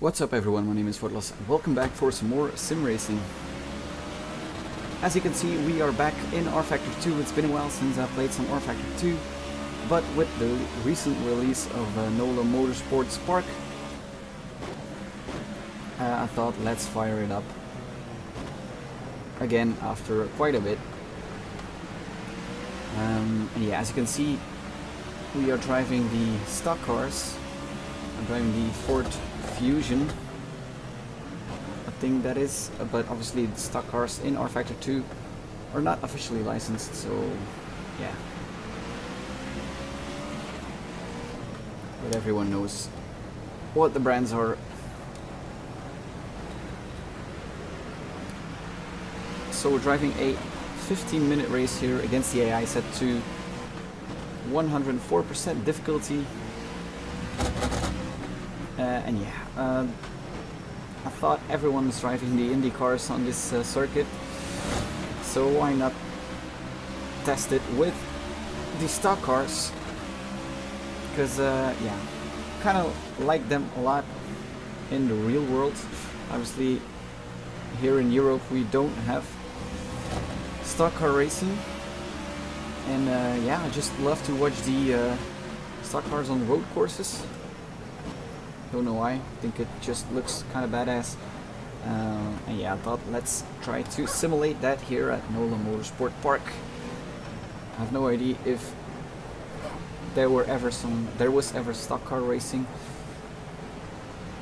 What's up everyone, my name is Vortlas and welcome back for some more sim racing. As you can see, we are back in rFactor 2. It's been a while since I've played some rFactor 2, but with the recent release of Nola Motorsports Park, I thought let's fire it up again after quite a bit. And yeah, as you can see, we are driving the stock cars. I'm driving the Ford Fusion, I think that is, but obviously the stock cars in rFactor 2 are not officially licensed, so yeah. But everyone knows what the brands are. So we're driving a 15-minute race here against the AI set to 104% difficulty. And yeah, I thought everyone was driving the Indy cars on this circuit, so why not test it with the stock cars? Because yeah, kind of like them a lot in the real world. Obviously, here in Europe we don't have stock car racing, and yeah, I just love to watch the stock cars on road courses. Don't know why, I think it just looks kind of badass. And yeah, I thought let's try to simulate that here at Nola Motorsports Park. I have no idea if there was ever stock car racing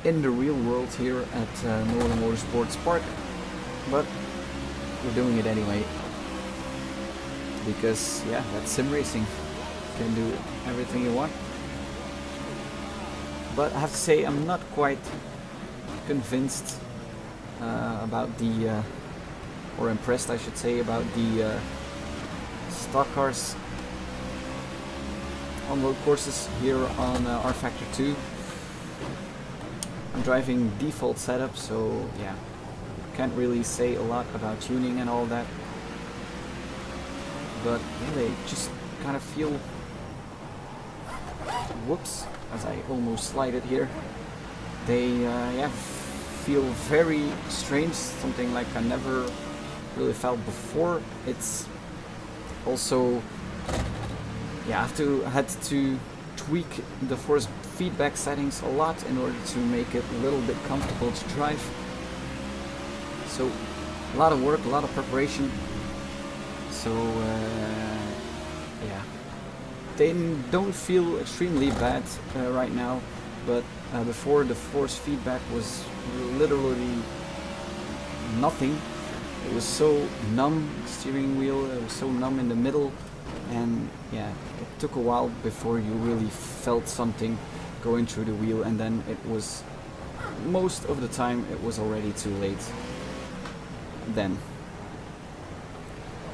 in the real world here at Nola Motorsports Park, but we're doing it anyway because yeah, that's sim racing. You can do everything you want. But I have to say, I'm not quite convinced about the, or impressed I should say, about the stock cars on road courses here on rFactor 2. I'm driving default setup, so yeah, can't really say a lot about tuning and all that. But yeah, they just kind of feel, whoops, as I almost slide it here, they yeah, feel very strange, something like I never really felt before. It's also, yeah, I had to tweak the force feedback settings a lot in order to make it a little bit comfortable to drive. So a lot of work, a lot of preparation. So yeah, they don't feel extremely bad right now, but before the force feedback was literally nothing. It was so numb, the steering wheel, it was so numb in the middle, and yeah, it took a while before you really felt something going through the wheel, and then it was, most of the time, it was already too late then.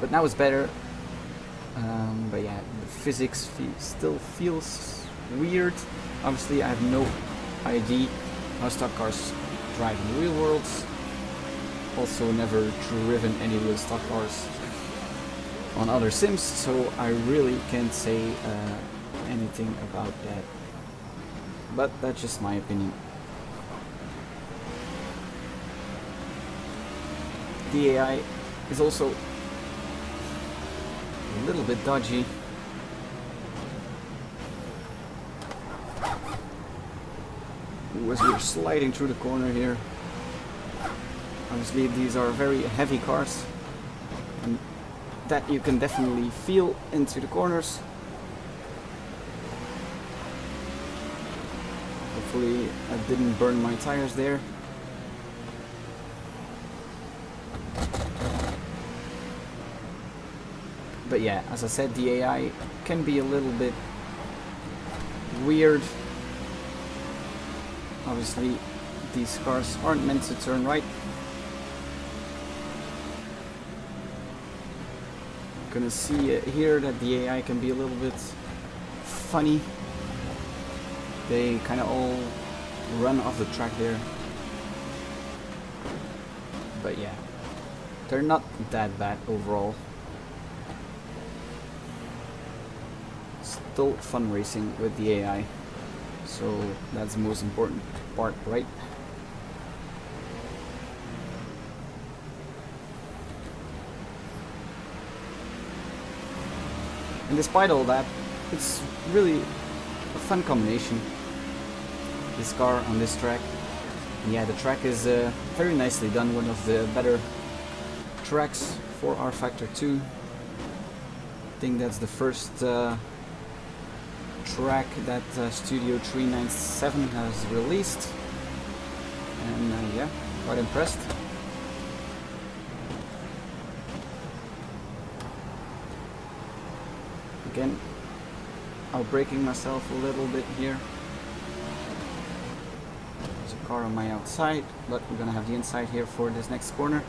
But now it's better. But yeah, the physics still feels weird. Obviously, I have no idea how stock cars drive in the real world. Also, never driven any real stock cars on other sims, so I really can't say anything about that. But that's just my opinion. The AI is also a little bit dodgy. As we're sliding through the corner here, obviously these are very heavy cars, and that you can definitely feel into the corners. Hopefully I didn't burn my tires there. But yeah, as I said, the AI can be a little bit weird. Obviously, these cars aren't meant to turn right. You're gonna see here that the AI can be a little bit funny. They kind of all run off the track there. But yeah, they're not that bad overall. Still fun racing with the AI. So that's the most important part, right? And despite all that, it's really a fun combination, this car on this track. And yeah, the track is very nicely done, one of the better tracks for rFactor 2. I think that's the first track that Studio 397 has released, and yeah, quite impressed. Again, outbraking myself a little bit here. There's a car on my outside, but we're gonna have the inside here for this next corner.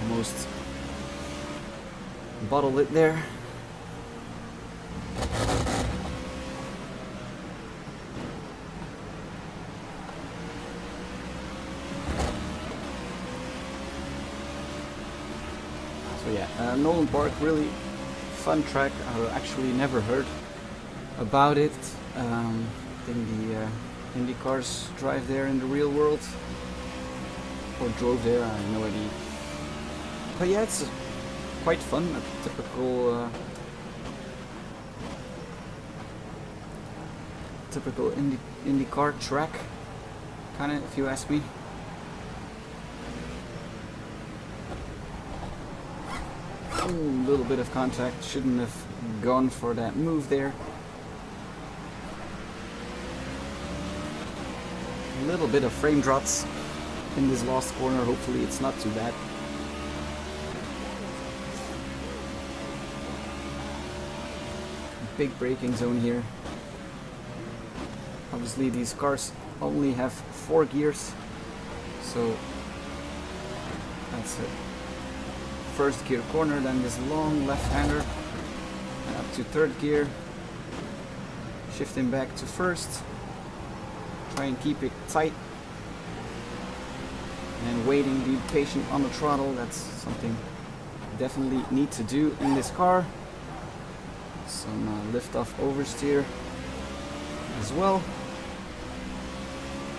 Almost bottled it there. So yeah, Nola Park, really fun track. I actually never heard about it. I think the Indy cars drive there in the real world, or drove there, I have no idea. But yeah, it's quite fun, a typical IndyCar track, kinda, if you ask me. A little bit of contact, shouldn't have gone for that move there. A little bit of frame drops in this last corner, hopefully it's not too bad. Big braking zone here. Obviously these cars only have 4 gears, so that's it. First gear corner, then this long left-hander, and up to third gear, shifting back to first, try and keep it tight, and waiting, be patient on the throttle. That's something you definitely need to do in this car. Some lift off oversteer as well.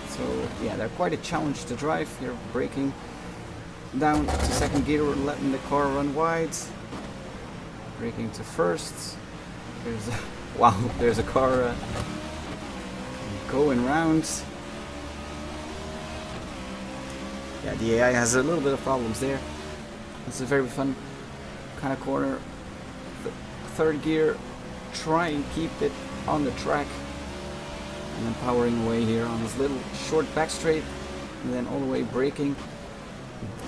So yeah, they're quite a challenge to drive. You're braking down to second gear, letting the car run wide, braking to first. There's a, wow, there's a car going round. Yeah, the AI has a little bit of problems there. It's a very fun kind of corner. Third gear, try and keep it on the track, and then powering away here on this little short back straight, and then all the way braking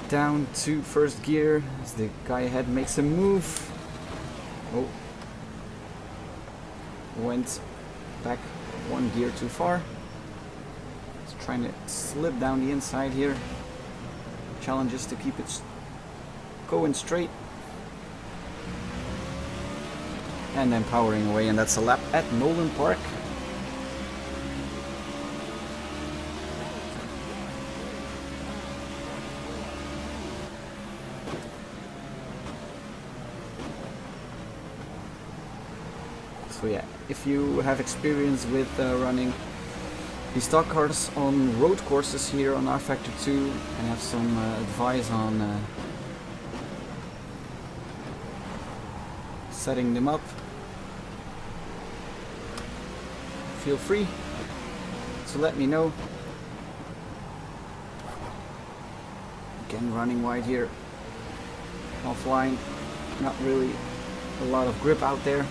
down to first gear as the guy ahead makes a move. Oh, went back 1 gear too far. Just trying to slip down the inside here. Challenge is to keep it going straight. And then powering away, and that's a lap at Nola Park. So yeah, if you have experience with running the stock cars on road courses here on rFactor 2 and have some advice on setting them up, feel free to let me know. Again, running wide here, offline, not really a lot of grip out there.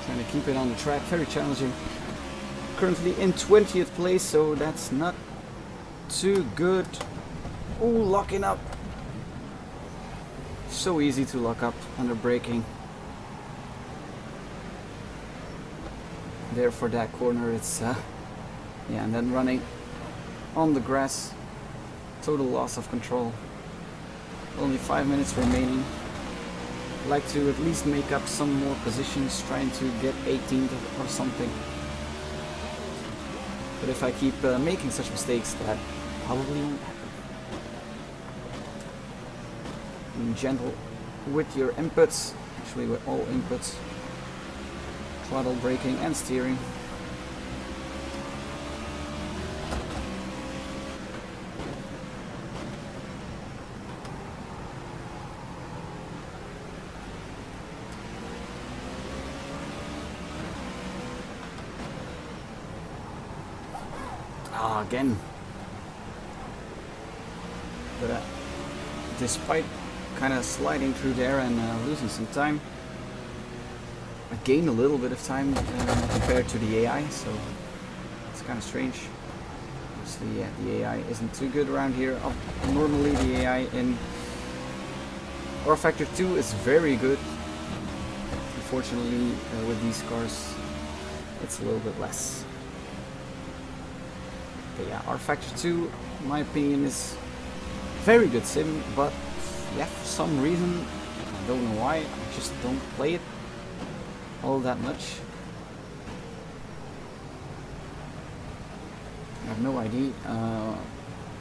Trying to keep it on the track, very challenging. Currently in 20th place, so that's not too good. Ooh, locking up. So easy to lock up under braking. There for that corner, it's yeah, and then running on the grass. Total loss of control. Only 5 minutes remaining. like to at least make up some more positions, trying to get 18th or something. But if I keep making such mistakes, that probably won't happen. Being gentle with your inputs, actually with all inputs. Throttle, braking and steering. Again. But despite kind of sliding through there and losing some time, I gained a little bit of time compared to the AI, so it's kind of strange. Obviously, yeah, the AI isn't too good around here. Normally the AI in rFactor 2 is very good. Unfortunately, with these cars, it's a little bit less. But yeah, rFactor 2, in my opinion, is very good sim, but yeah, for some reason, I don't know why, I just don't play it all that much. I have no idea,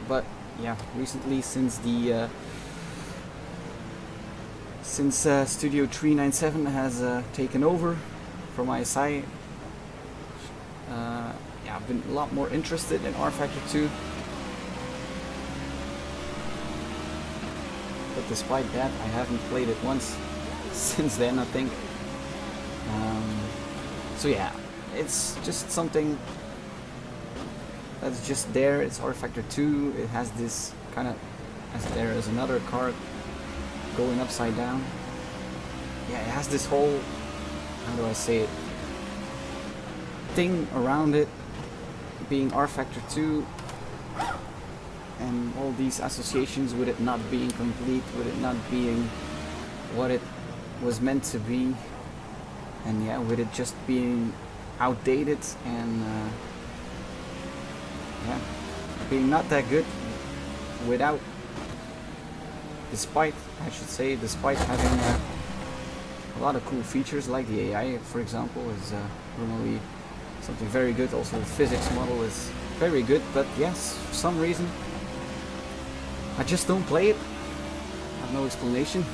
but yeah, recently since the Studio 397 has taken over from ISI, yeah, I've been a lot more interested in rFactor 2. But despite that, I haven't played it once since then, I think. So yeah, it's just something that's just there. It's rFactor 2. It has this kind of, as there is another car going upside down. Yeah, it has this whole, how do I say it, thing around it being rFactor 2, and all these associations with it not being complete, with it not being what it was meant to be, and yeah, with it just being outdated and yeah, being not that good without, despite having a lot of cool features like the AI, for example, is normally something very good. Also the physics model is very good, but yes, for some reason I just don't play it. I have no explanation.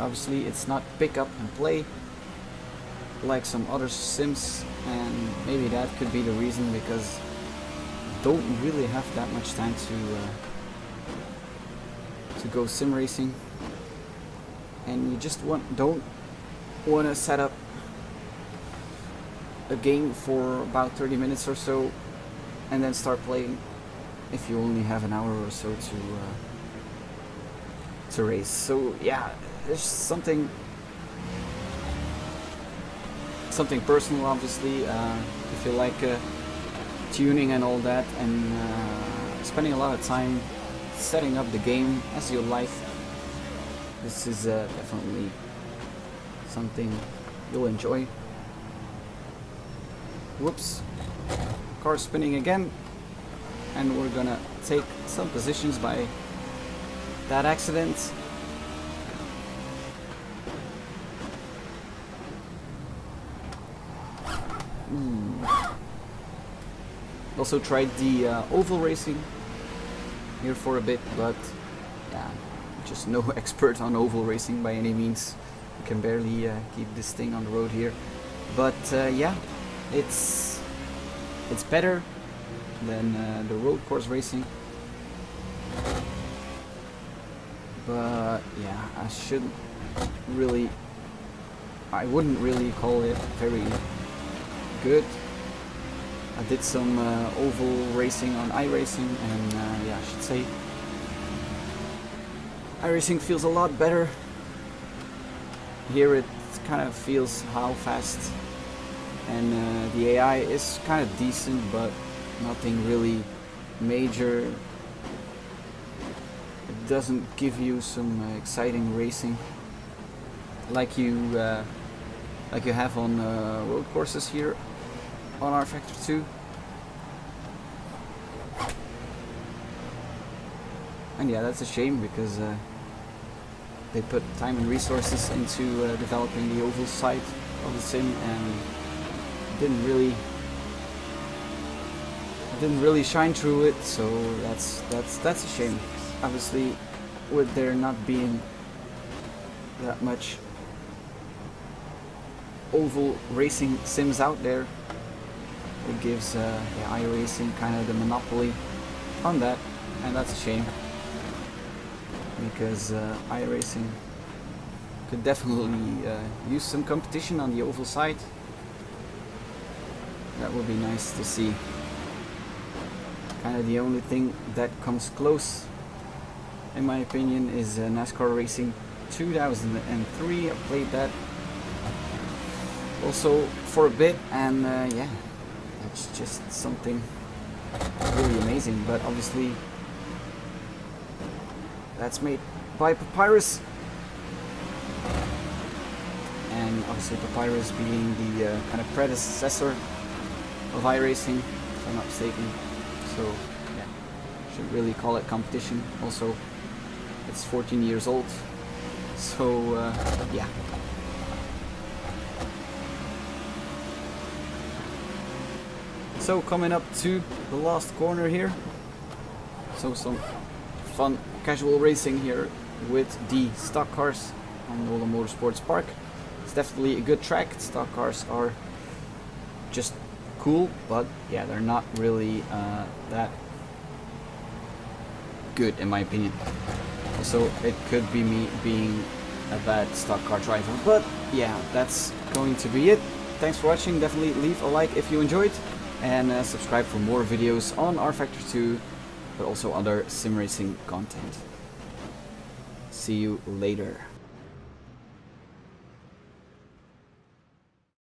Obviously it's not pick up and play like some other sims, and maybe that could be the reason, because I don't really have that much time to go sim racing, and you just don't want to set up a game for about 30 minutes or so and then start playing if you only have an hour or so to race. So yeah, there's something personal, obviously. If you like tuning and all that, and spending a lot of time setting up the game as your life, this is definitely something you'll enjoy. Whoops, car spinning again, and we're gonna take some positions by that accident. Also tried the oval racing here for a bit, but yeah, just no expert on oval racing by any means. You can barely keep this thing on the road here, but yeah, it's better than the road course racing. But yeah, I wouldn't really call it very good. I did some oval racing on iRacing, and yeah, I should say iRacing feels a lot better. Here it kind of feels how fast, and the AI is kind of decent, but nothing really major. It doesn't give you some exciting racing like you have on road courses here on rFactor 2. And yeah, that's a shame, because they put time and resources into developing the oval side of the sim, and didn't really shine through it. So that's a shame. Obviously, with there not being that much oval racing sims out there, it gives iRacing kind of the monopoly on that, and that's a shame, because iRacing could definitely use some competition on the oval side. That would be nice to see. Kind of the only thing that comes close, in my opinion, is NASCAR Racing 2003. I played that also for a bit, and yeah, that's just something really amazing. But obviously that's made by Papyrus, and obviously Papyrus being the kind of predecessor of iRacing, if I'm not mistaken. So yeah, should really call it competition. Also, it's 14 years old, so yeah. So coming up to the last corner here, so some fun casual racing here with the stock cars on Nola Motorsports Park. It's definitely a good track. Stock cars are just cool, but yeah, they're not really that good in my opinion. Also, it could be me being a bad stock car driver, but yeah, that's going to be it. Thanks for watching. Definitely leave a like if you enjoyed, and subscribe for more videos on rFactor 2, but also other sim racing content. See you later.